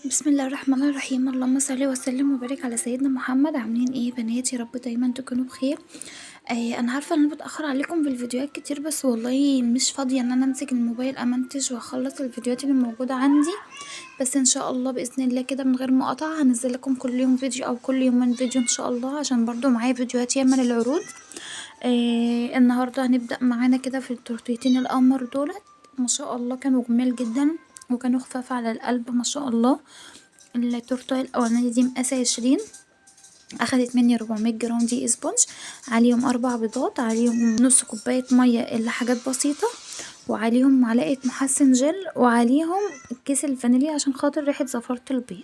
بسم الله الرحمن الرحيم. اللهم صل وسلم وبارك على سيدنا محمد. عاملين ايه يا بنات؟ يا رب دايما تكونوا بخير. انا عارفه ان انا بتاخر عليكم في الفيديوهات كتير، بس والله مش فاضيه ان انا امسك الموبايل امنتج واخلص الفيديوهات اللي موجوده عندي. بس ان شاء الله باذن الله كده من غير مقاطعه هنزل لكم كل يوم فيديو او كل يومين فيديو ان شاء الله، عشان برضو معايا فيديوهات ياما للعروض. النهارده هنبدا معانا كده في التورتيتين القمر دولت. ما شاء الله كانوا جمال جدا وكانوا خفاف على القلب ما شاء الله. التورتاية الأولانية دي مقاسة 20، أخدت مني 400 جرام دي اسبونج، عليهم 4 بيضات، عليهم نص كوباية مية إلا حاجات بسيطة، وعليهم معلقة محسن جل، وعليهم كيس الفانيليا عشان خاطر ريحة زفارة البيض.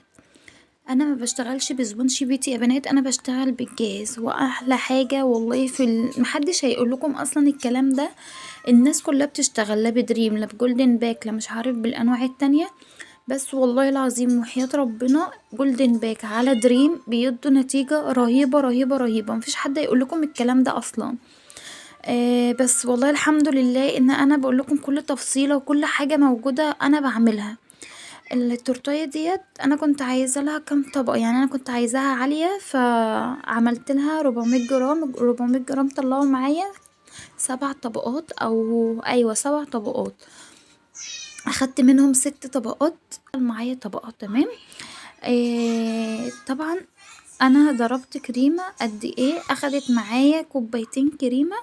انا ما بشتغلش بسبونج بيتي يا بنات، انا بشتغل بالجاز. واحلى حاجه والله محدش هيقول لكم اصلا الكلام ده. الناس كلها بتشتغل لا بدريم لا بجولدن باك لا مش عارف بالانواع التانية، بس والله العظيم وحياة ربنا جولدن باك على دريم بيدوا نتيجة رهيبة رهيبة رهيبة. مفيش حد يقول لكم الكلام ده اصلا. بس والله الحمد لله ان انا بقول لكم كل تفصيلة وكل حاجة موجودة انا بعملها. التورتاية ديت انا كنت عايزة لها كام طبقة، يعني انا كنت عايزاها عالية فعملت لها 400 جرام. 400 جرام طلعوا معايا 7 طبقات، او ايوه 7 طبقات. اخدت منهم 6 طبقات معايا طبقات تمام. طبعا انا ضربت كريمة قد ايه، اخدت معايا كوبايتين كريمة.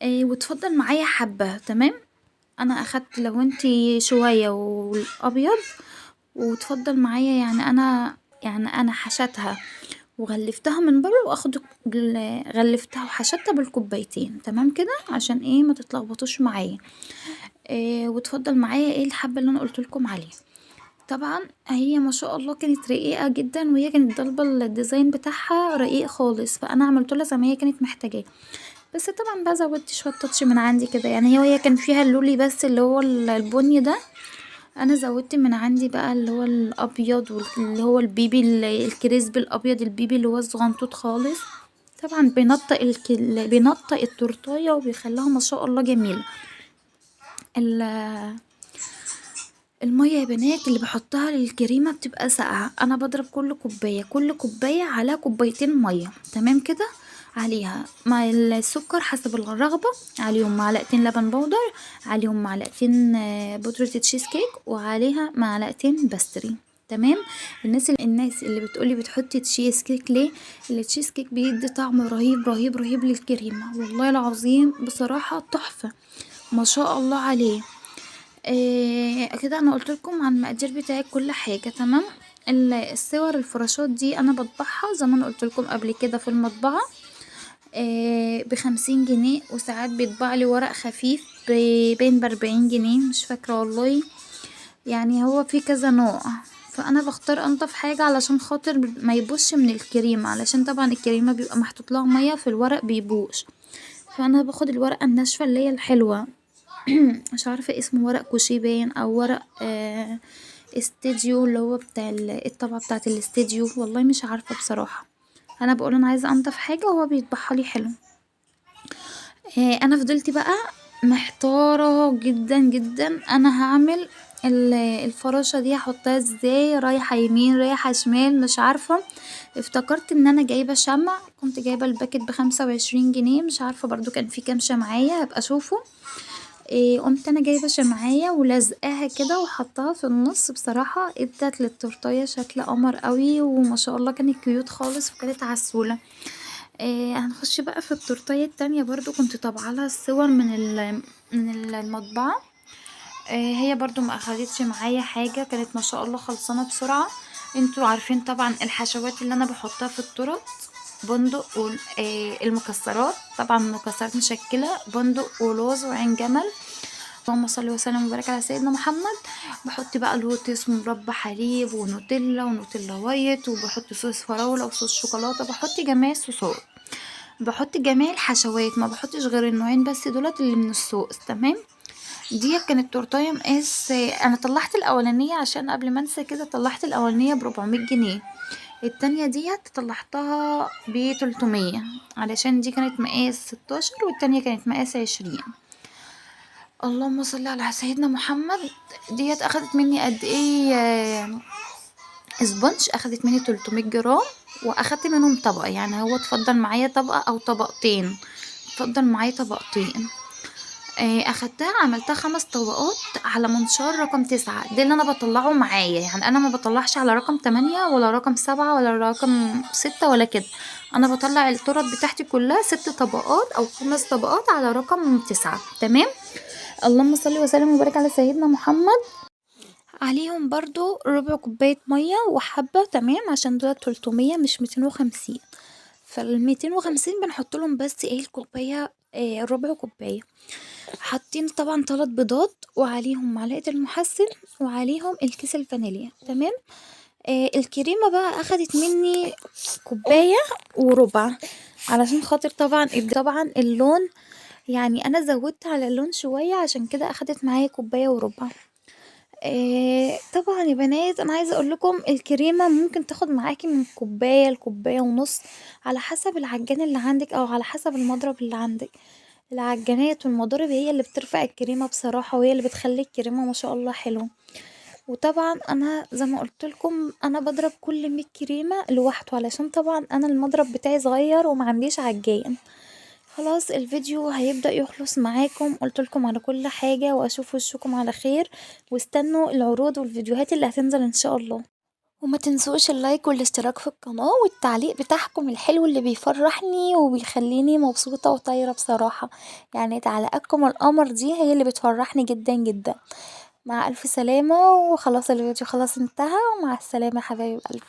وتفضل معايا حبة تمام. انا اخدت لو انتي شوية والابيض، وتفضل معايا يعني انا حشتها وغلفتها من بره، واخد غلفتها وحشتها بالكوبايتين تمام كده، عشان ايه ما تتلخبطوش معايا. وتفضل معايا ايه الحبة اللي انا قلت لكم عليها. طبعا هي ما شاء الله كانت رقيقة جدا، وهي كانت طالبة الديزاين بتاعها رقيق خالص، فانا عملت لها زي ما هي كانت محتاجاه. بس طبعا بقى زودت شوية تاتش من عندي كده، يعني هي كان فيها اللولي بس اللي هو البني ده، انا زودت من عندي بقى اللي هو الابيض واللي هو البيبي الكريسبي الابيض البيبي اللي هو الصغنطوط خالص. طبعا بينطق التورتايه وبيخليها ما شاء الله جميله. ال- الميه يا بنات اللي بحطها للكريمه بتبقى ساقعه، انا بضرب كل كوبايه على كوبايتين ميه تمام كده. عليها مع السكر حسب الرغبة، عليهم معلقتين لبن بودر، عليهم معلقتين بودرة تشيز كيك، وعليها معلقتين باستري تمام. الناس اللي بتقولي بتحطي تشيز كيك ليه؟ التشيز كيك بيدي طعم رهيب رهيب رهيب للكريمة، والله العظيم بصراحة تحفة ما شاء الله عليه. كده انا قلت لكم عن المقادير بتاعي كل حاجه تمام. الصور الفراشات دي انا بطبعها زي ما انا قلت لكم قبل كده في المطبعه ب50 جنيه، وساعات بيطبع لي ورق خفيف باين ب40 جنيه مش فاكره والله. يعني هو في كذا نوع، فانا بختار انضف حاجه علشان خاطر ما يبوش من الكريمه، علشان طبعا الكريمه بيبقى محطوط لها ميه في الورق بيبوش. فانا باخد الورقه الناشفه اللي هي الحلوه. مش عارفة اسمه ورق كوشي باين او ورق استديو اللي هو بتاع الطبعة بتاعة الاستديو، والله مش عارفة بصراحة. انا بقول انا عايزة انضف حاجة وهو بيطبعها لي حلو. انا فضلت بقى محتارة جدا جدا انا هعمل الفراشة دي هحطها ازاي، رايحة يمين رايحة شمال مش عارفة. افتكرت ان انا جايبة شمع، كنت جايبة الباكت ب25 جنيه، مش عارفة برضو كان في كام شمعية هبقى اشوفه. قمت انا جايبه شمعيه ولزقاها كده وحطها في النص، بصراحه ادت للتورتايه شكل قمر قوي وما شاء الله كانت كيوت خالص وكانت عسوله. هنخش بقى في التورتايه التانية، برضو كنت طابعه لها الصور من المطبعه. هي برضو ما اخدتش معايا حاجه، كانت ما شاء الله خلصانه بسرعه. انتوا عارفين طبعا الحشوات اللي انا بحطها في التورت، بندق والمكسرات، طبعا مكسرات مشكله بندق ولوز وعين جمل. اللهم صل وسلم وبارك على سيدنا محمد. بحط بقى لوتس ومربى حليب ونوتيلا وايت، وبحط صوص فراولة وصوص شوكولاتة، بحط جميع الصوصات، بحط جميع الحشوات، ما بحطش غير النوعين بس دولت اللي من الصوص تمام. دي كانت تورتايه مقاس، انا طلعت الاولانيه عشان قبل ما انسى كده، طلعت الاولانيه ب400 جنيه، التانية ديت طلعتها ب300، علشان دي كانت مقاس 16 والتانية كانت مقاس 20. اللهم صل على سيدنا محمد. ديت اخدت مني قد ايه؟ سبونج اخدت مني 300 جرام، واخدت منهم طبقة، يعني هو اتفضل معايا طبقة او طبقتين، اتفضل معايا طبقتين. اخدتها عملتها 5 طبقات على منشار رقم 9، ده اللي انا بطلعه معايا، يعني انا ما بطلعش على رقم 8 ولا رقم 7 ولا رقم 6 ولا كده، انا بطلع التورت بتاعتي كلها 6 طبقات او 5 طبقات على رقم 9. تمام. اللهم صل وسلم وبارك على سيدنا محمد. عليهم برضو ربع كوباية مية وحبة، تمام، عشان دول 300 مش 250. فال250 بنحط لهم بس ايه الكوباية، ربع كوباية. حاطين طبعا 3 بيضات وعليهم معلقة المحسن وعليهم الكيس الفانيليا. تمام. الكريمة بقى اخدت مني كوباية وربع، علشان خاطر طبعا اللون، يعني انا زودت على اللون شوية، عشان كده اخدت معايا كوباية وربع. طبعا يا بنات انا عايزه اقول لكم الكريمه ممكن تاخد معاكي من كوبايه لكوبايه ونص، على حسب العجان اللي عندك او على حسب المضرب اللي عندك. العجانات والمضارب هي اللي بترفع الكريمه بصراحه، وهي اللي بتخلي الكريمه ما شاء الله حلوه. وطبعا انا زي ما قلت لكم انا بضرب كل 100 كريمه لوحده، علشان طبعا انا المضرب بتاعي صغير وما عنديش عجان. خلاص الفيديو هيبدأ يخلص معاكم، قلت لكم على كل حاجة، واشوف وشكم على خير، واستنوا العروض والفيديوهات اللي هتنزل ان شاء الله. وما تنسوش اللايك والاشتراك في القناة والتعليق بتاعكم الحلو اللي بيفرحني وبيخليني مبسوطة وطايرة بصراحة، يعني تعليقاتكم القمر دي هي اللي بتفرحني جدا جدا. مع ألف سلامة، وخلاص الفيديو خلاص انتهى، ومع السلامة حبايب قلبي.